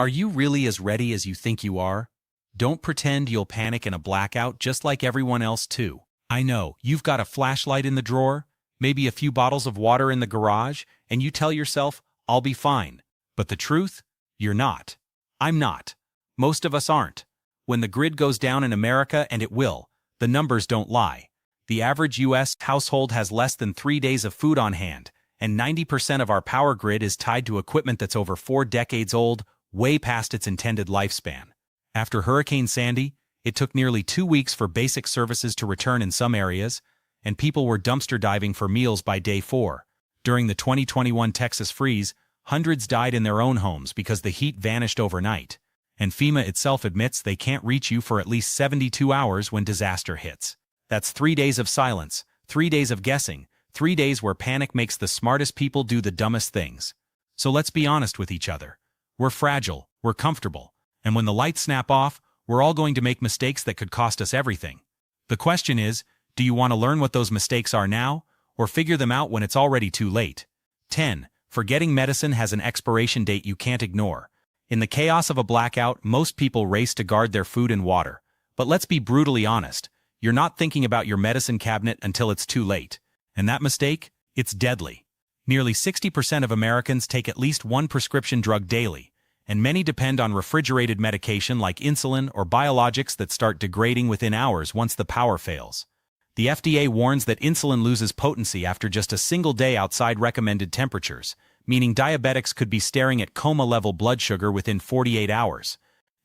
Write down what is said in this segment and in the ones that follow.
Are you really as ready as you think you are? Don't pretend you'll panic in a blackout just like everyone else too. I know, you've got a flashlight in the drawer, maybe a few bottles of water in the garage, and you tell yourself, I'll be fine. But the truth? You're not. I'm not. Most of us aren't. When the grid goes down in America, and it will, the numbers don't lie. The average U.S. household has less than 3 days of food on hand, and 90% of our power grid is tied to equipment that's over 4 decades old, way past its intended lifespan. After Hurricane Sandy, it took nearly 2 weeks for basic services to return in some areas, and people were dumpster diving for meals by day 4. During the 2021 Texas freeze, hundreds died in their own homes because the heat vanished overnight, and FEMA itself admits they can't reach you for at least 72 hours when disaster hits. That's 3 days of silence, 3 days of guessing, 3 days where panic makes the smartest people do the dumbest things. So let's be honest with each other. We're fragile, we're comfortable, and when the lights snap off, we're all going to make mistakes that could cost us everything. The question is, do you want to learn what those mistakes are now, or figure them out when it's already too late? 10. Forgetting medicine has an expiration date you can't ignore. In the chaos of a blackout, most people race to guard their food and water. But let's be brutally honest, you're not thinking about your medicine cabinet until it's too late. And that mistake? It's deadly. Nearly 60% of Americans take at least one prescription drug daily, and many depend on refrigerated medication like insulin or biologics that start degrading within hours once the power fails. The FDA warns that insulin loses potency after just a single day outside recommended temperatures, meaning diabetics could be staring at coma-level blood sugar within 48 hours.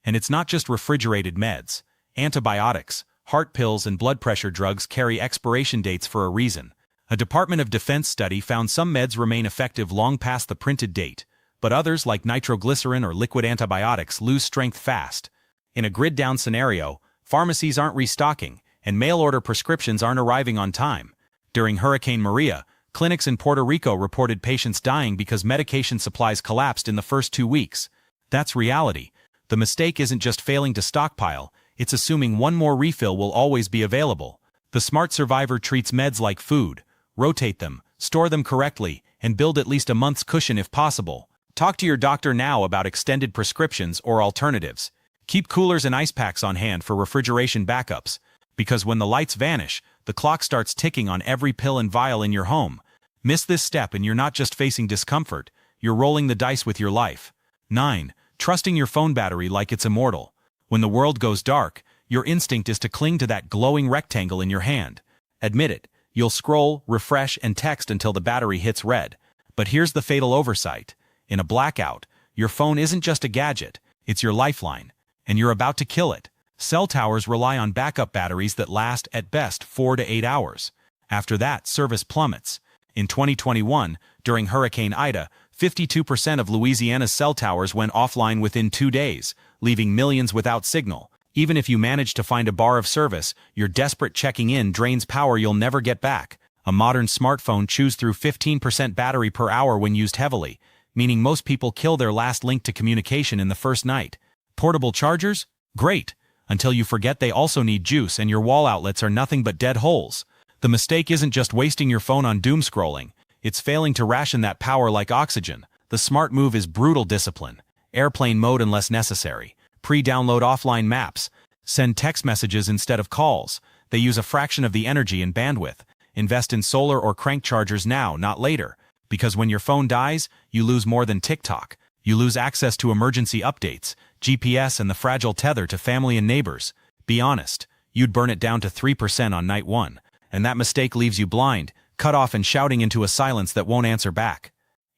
And it's not just refrigerated meds. Antibiotics, heart pills, and blood pressure drugs carry expiration dates for a reason. A Department of Defense study found some meds remain effective long past the printed date, but others, like nitroglycerin or liquid antibiotics, lose strength fast. In a grid-down scenario, pharmacies aren't restocking, and mail-order prescriptions aren't arriving on time. During Hurricane Maria, clinics in Puerto Rico reported patients dying because medication supplies collapsed in the first 2 weeks. That's reality. The mistake isn't just failing to stockpile, it's assuming one more refill will always be available. The smart survivor treats meds like food. Rotate them, store them correctly, and build at least a month's cushion if possible. Talk to your doctor now about extended prescriptions or alternatives. Keep coolers and ice packs on hand for refrigeration backups, because when the lights vanish, the clock starts ticking on every pill and vial in your home. Miss this step and you're not just facing discomfort, you're rolling the dice with your life. 9. Trusting your phone battery like it's immortal. When the world goes dark, your instinct is to cling to that glowing rectangle in your hand. Admit it, you'll scroll, refresh, and text until the battery hits red. But here's the fatal oversight. In a blackout, your phone isn't just a gadget, it's your lifeline, and you're about to kill it. Cell towers rely on backup batteries that last, at best, 4 to 8 hours. After that, service plummets. In 2021, during Hurricane Ida, 52% of Louisiana's cell towers went offline within 2 days, leaving millions without signal. Even if you manage to find a bar of service, your desperate checking in drains power you'll never get back. A modern smartphone chews through 15% battery per hour when used heavily, meaning most people kill their last link to communication in the first night. Portable chargers? Great! Until you forget they also need juice and your wall outlets are nothing but dead holes. The mistake isn't just wasting your phone on doom scrolling, it's failing to ration that power like oxygen. The smart move is brutal discipline. Airplane mode unless necessary. Pre-download offline maps. Send text messages instead of calls. They use a fraction of the energy and bandwidth. Invest in solar or crank chargers now, not later. Because when your phone dies, you lose more than TikTok. You lose access to emergency updates, GPS, and the fragile tether to family and neighbors. Be honest, you'd burn it down to 3% on night 1. And that mistake leaves you blind, cut off and shouting into a silence that won't answer back.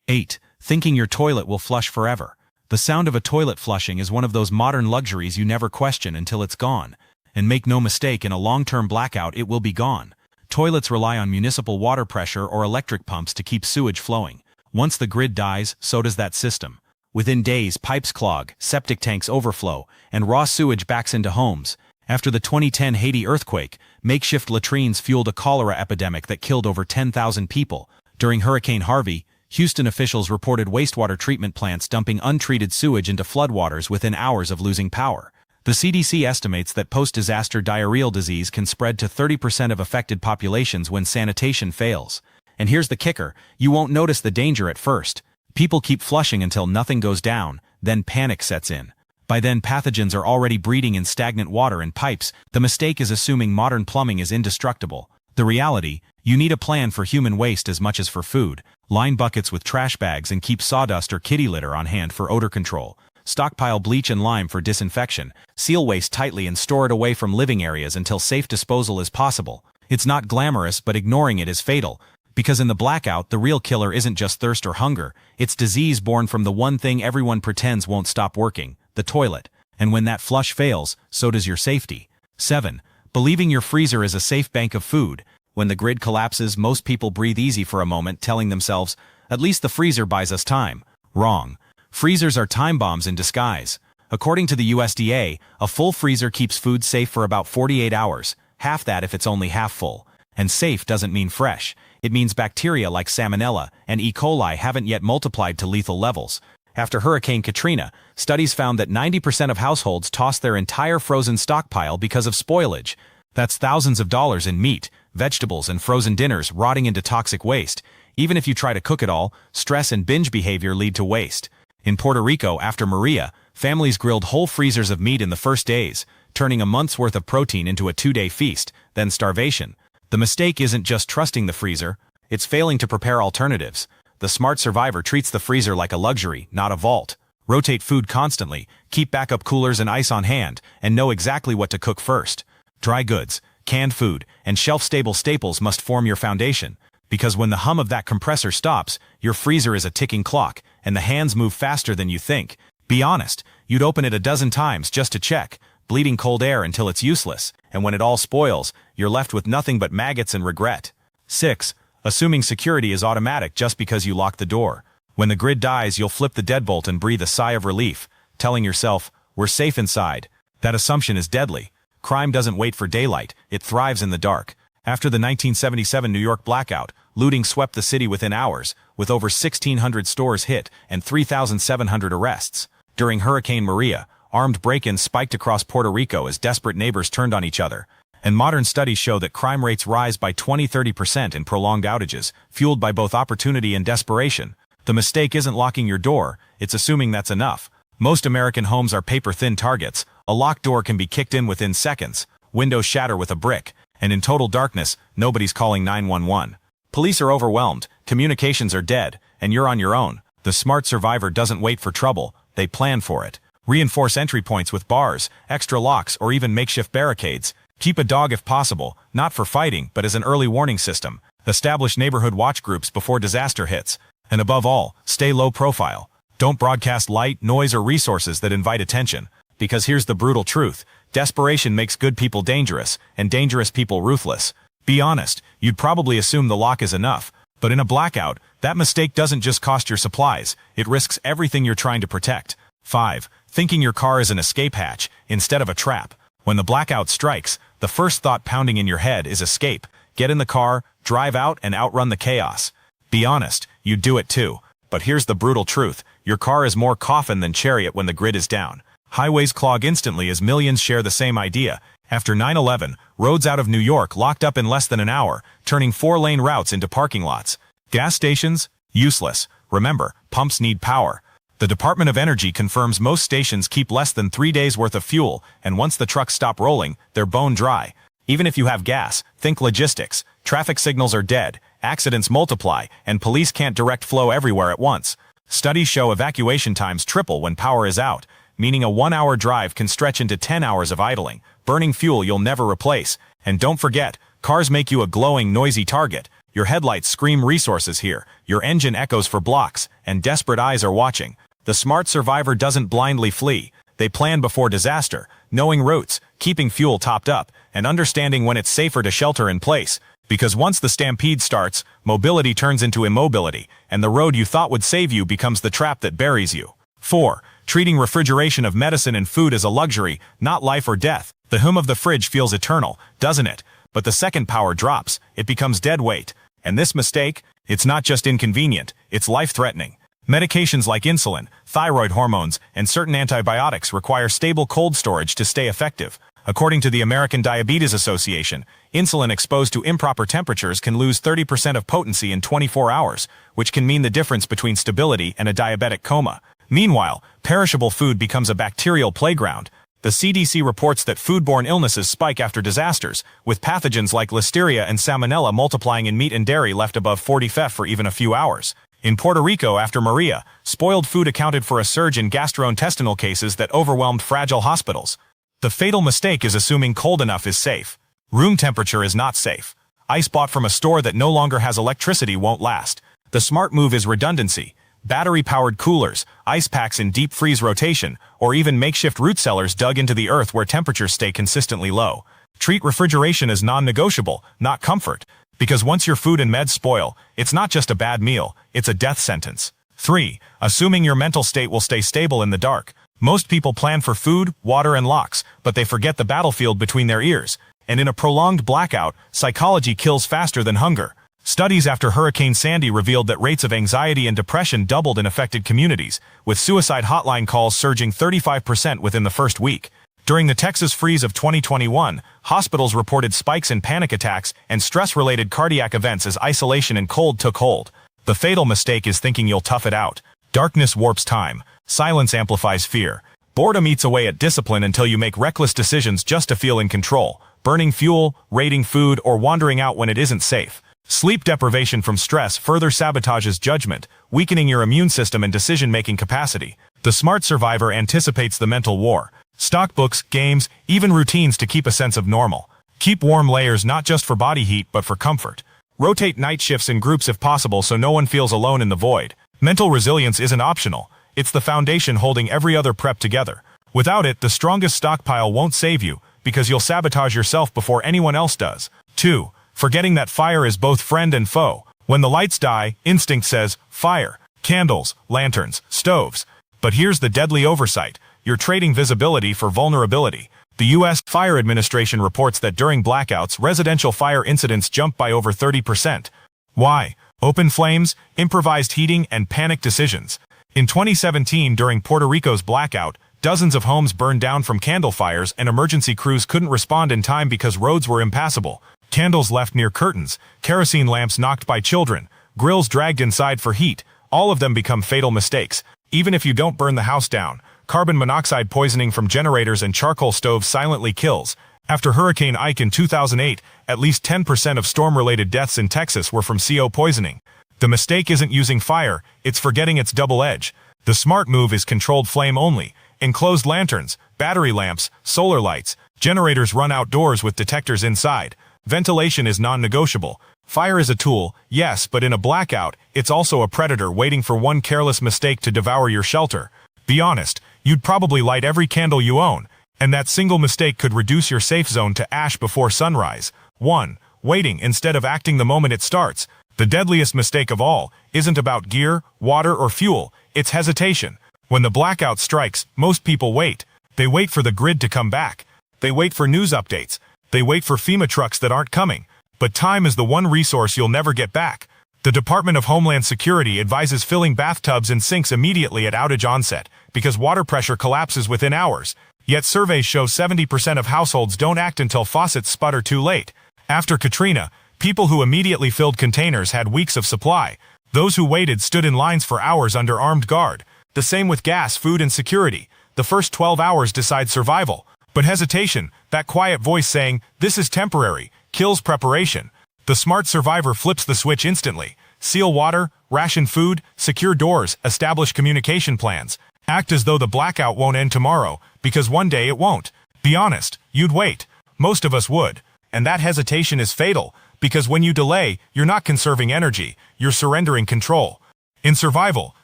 8. Thinking your toilet will flush forever. The sound of a toilet flushing is one of those modern luxuries you never question until it's gone. And make no mistake, in a long-term blackout it will be gone. Toilets rely on municipal water pressure or electric pumps to keep sewage flowing. Once the grid dies, so does that system. Within days, pipes clog, septic tanks overflow, and raw sewage backs into homes. After the 2010 Haiti earthquake, makeshift latrines fueled a cholera epidemic that killed over 10,000 people. During Hurricane Harvey, Houston officials reported wastewater treatment plants dumping untreated sewage into floodwaters within hours of losing power. The CDC estimates that post-disaster diarrheal disease can spread to 30% of affected populations when sanitation fails. And here's the kicker, you won't notice the danger at first. People keep flushing until nothing goes down, then panic sets in. By then, pathogens are already breeding in stagnant water and pipes. The mistake is assuming modern plumbing is indestructible. The reality, you need a plan for human waste as much as for food. Line buckets with trash bags and keep sawdust or kitty litter on hand for odor control. Stockpile bleach and lime for disinfection. Seal waste tightly and store it away from living areas until safe disposal is possible. It's not glamorous, but ignoring it is fatal. Because in the blackout, the real killer isn't just thirst or hunger. It's disease born from the one thing everyone pretends won't stop working, the toilet. And when that flush fails, so does your safety. 7. Believing your freezer is a safe bank of food. When the grid collapses, most people breathe easy for a moment, telling themselves, at least the freezer buys us time. Wrong. Freezers are time bombs in disguise. According to the USDA, a full freezer keeps food safe for about 48 hours, half that if it's only half full. And safe doesn't mean fresh. It means bacteria like Salmonella and E. coli haven't yet multiplied to lethal levels. After Hurricane Katrina, studies found that 90% of households tossed their entire frozen stockpile because of spoilage. That's thousands of dollars in meat, vegetables, and frozen dinners rotting into toxic waste. Even if you try to cook it all, stress and binge behavior lead to waste. In Puerto Rico, after Maria, families grilled whole freezers of meat in the first days, turning a month's worth of protein into a 2-day feast, then starvation. The mistake isn't just trusting the freezer, it's failing to prepare alternatives. The smart survivor treats the freezer like a luxury, not a vault. Rotate food constantly, keep backup coolers and ice on hand, and know exactly what to cook first. Dry goods, canned food, and shelf-stable staples must form your foundation. Because when the hum of that compressor stops, your freezer is a ticking clock, and the hands move faster than you think. Be honest, you'd open it a dozen times just to check, bleeding cold air until it's useless, and when it all spoils, you're left with nothing but maggots and regret. 6. Assuming security is automatic just because you lock the door. When the grid dies, you'll flip the deadbolt and breathe a sigh of relief, telling yourself, we're safe inside. That assumption is deadly. Crime doesn't wait for daylight, it thrives in the dark. After the 1977 New York blackout, looting swept the city within hours, with over 1,600 stores hit and 3,700 arrests. During Hurricane Maria, armed break-ins spiked across Puerto Rico as desperate neighbors turned on each other. And modern studies show that crime rates rise by 20–30% in prolonged outages, fueled by both opportunity and desperation. The mistake isn't locking your door, it's assuming that's enough. Most American homes are paper-thin targets. A locked door can be kicked in within seconds, windows shatter with a brick, and in total darkness, nobody's calling 911. Police are overwhelmed, communications are dead, and you're on your own. The smart survivor doesn't wait for trouble, they plan for it. Reinforce entry points with bars, extra locks, or even makeshift barricades. Keep a dog if possible, not for fighting, but as an early warning system. Establish neighborhood watch groups before disaster hits. And above all, stay low profile. Don't broadcast light, noise, or resources that invite attention. Because here's the brutal truth. Desperation makes good people dangerous, and dangerous people ruthless. Be honest, you'd probably assume the lock is enough. But in a blackout, that mistake doesn't just cost your supplies, it risks everything you're trying to protect. 5. Thinking your car is an escape hatch, instead of a trap. When the blackout strikes, the first thought pounding in your head is escape. Get in the car, drive out, and outrun the chaos. Be honest, you'd do it too. But here's the brutal truth. Your car is more coffin than chariot when the grid is down. Highways clog instantly as millions share the same idea. After 9/11, roads out of New York locked up in less than an hour, turning 4-lane routes into parking lots. Gas stations? Useless. Remember, pumps need power. The Department of Energy confirms most stations keep less than 3 days worth of fuel, and once the trucks stop rolling, they're bone dry. Even if you have gas, think logistics. Traffic signals are dead, accidents multiply, and police can't direct flow everywhere at once. Studies show evacuation times triple when power is out, meaning a 1-hour drive can stretch into 10 hours of idling, burning fuel you'll never replace. And don't forget, cars make you a glowing, noisy target. Your headlights scream resources here, your engine echoes for blocks, and desperate eyes are watching. The smart survivor doesn't blindly flee. They plan before disaster, knowing routes, keeping fuel topped up, and understanding when it's safer to shelter in place. Because once the stampede starts, mobility turns into immobility, and the road you thought would save you becomes the trap that buries you. 4. Treating refrigeration of medicine and food as a luxury, not life or death. The hum of the fridge feels eternal, doesn't it? But the second power drops, it becomes dead weight. And this mistake, it's not just inconvenient, it's life-threatening. Medications like insulin, thyroid hormones, and certain antibiotics require stable cold storage to stay effective. According to the American Diabetes Association, insulin exposed to improper temperatures can lose 30% of potency in 24 hours, which can mean the difference between stability and a diabetic coma. Meanwhile, perishable food becomes a bacterial playground. The CDC reports that foodborne illnesses spike after disasters, with pathogens like Listeria and Salmonella multiplying in meat and dairy left above 40 Fef for even a few hours. In Puerto Rico after Maria, spoiled food accounted for a surge in gastrointestinal cases that overwhelmed fragile hospitals. The fatal mistake is assuming cold enough is safe. Room temperature is not safe. Ice bought from a store that no longer has electricity won't last. The smart move is redundancy. Battery-powered coolers, ice packs in deep freeze rotation, or even makeshift root cellars dug into the earth where temperatures stay consistently low. Treat refrigeration as non-negotiable, not comfort. Because once your food and meds spoil, it's not just a bad meal, it's a death sentence. 3. Assuming your mental state will stay stable in the dark. Most people plan for food, water, and locks, but they forget the battlefield between their ears. And in a prolonged blackout, psychology kills faster than hunger. Studies after Hurricane Sandy revealed that rates of anxiety and depression doubled in affected communities, with suicide hotline calls surging 35% within the first week. During the Texas freeze of 2021, hospitals reported spikes in panic attacks and stress-related cardiac events as isolation and cold took hold. The fatal mistake is thinking you'll tough it out. Darkness warps time. Silence amplifies fear. Boredom eats away at discipline until you make reckless decisions just to feel in control, burning fuel, raiding food, or wandering out when it isn't safe. Sleep deprivation from stress further sabotages judgment, weakening your immune system and decision-making capacity. The smart survivor anticipates the mental war. Stock books, games, even routines to keep a sense of normal. Keep warm layers not just for body heat but for comfort. Rotate night shifts in groups if possible so no one feels alone in the void. Mental resilience isn't optional. It's the foundation holding every other prep together. Without it, the strongest stockpile won't save you, because you'll sabotage yourself before anyone else does. 2. Forgetting that fire is both friend and foe. When the lights die, instinct says, fire. Candles, lanterns, stoves. But here's the deadly oversight. You're trading visibility for vulnerability. The U.S. Fire Administration reports that during blackouts, residential fire incidents jumped by over 30%. Why? Open flames, improvised heating, and panic decisions. In 2017, during Puerto Rico's blackout, dozens of homes burned down from candle fires and emergency crews couldn't respond in time because roads were impassable. Candles left near curtains, kerosene lamps knocked by children, grills dragged inside for heat, all of them become fatal mistakes. Even if you don't burn the house down, carbon monoxide poisoning from generators and charcoal stoves silently kills. After Hurricane Ike in 2008, at least 10% of storm-related deaths in Texas were from CO poisoning. The mistake isn't using fire, it's forgetting its double edge. The smart move is controlled flame only. Enclosed lanterns, battery lamps, solar lights. Generators run outdoors with detectors inside. Ventilation is non-negotiable. Fire is a tool, yes, but in a blackout, it's also a predator waiting for one careless mistake to devour your shelter. Be honest, you'd probably light every candle you own, and that single mistake could reduce your safe zone to ash before sunrise. 1. Waiting instead of acting the moment it starts. The deadliest mistake of all isn't about gear, water, or fuel, it's hesitation. When the blackout strikes, most people wait. They wait for the grid to come back. They wait for news updates. They wait for FEMA trucks that aren't coming. But time is the one resource you'll never get back. The Department of Homeland Security advises filling bathtubs and sinks immediately at outage onset, because water pressure collapses within hours. Yet surveys show 70% of households don't act until faucets sputter too late. After Katrina, people who immediately filled containers had weeks of supply. Those who waited stood in lines for hours under armed guard. The same with gas, food, and security. The first 12 hours decide survival. But hesitation, that quiet voice saying, "This is temporary," kills preparation. The smart survivor flips the switch instantly. Seal water, ration food, secure doors, establish communication plans. Act as though the blackout won't end tomorrow, because one day it won't. Be honest, you'd wait. Most of us would. And that hesitation is fatal, because when you delay, you're not conserving energy, you're surrendering control. In survival,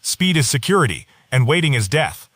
speed is security, and waiting is death.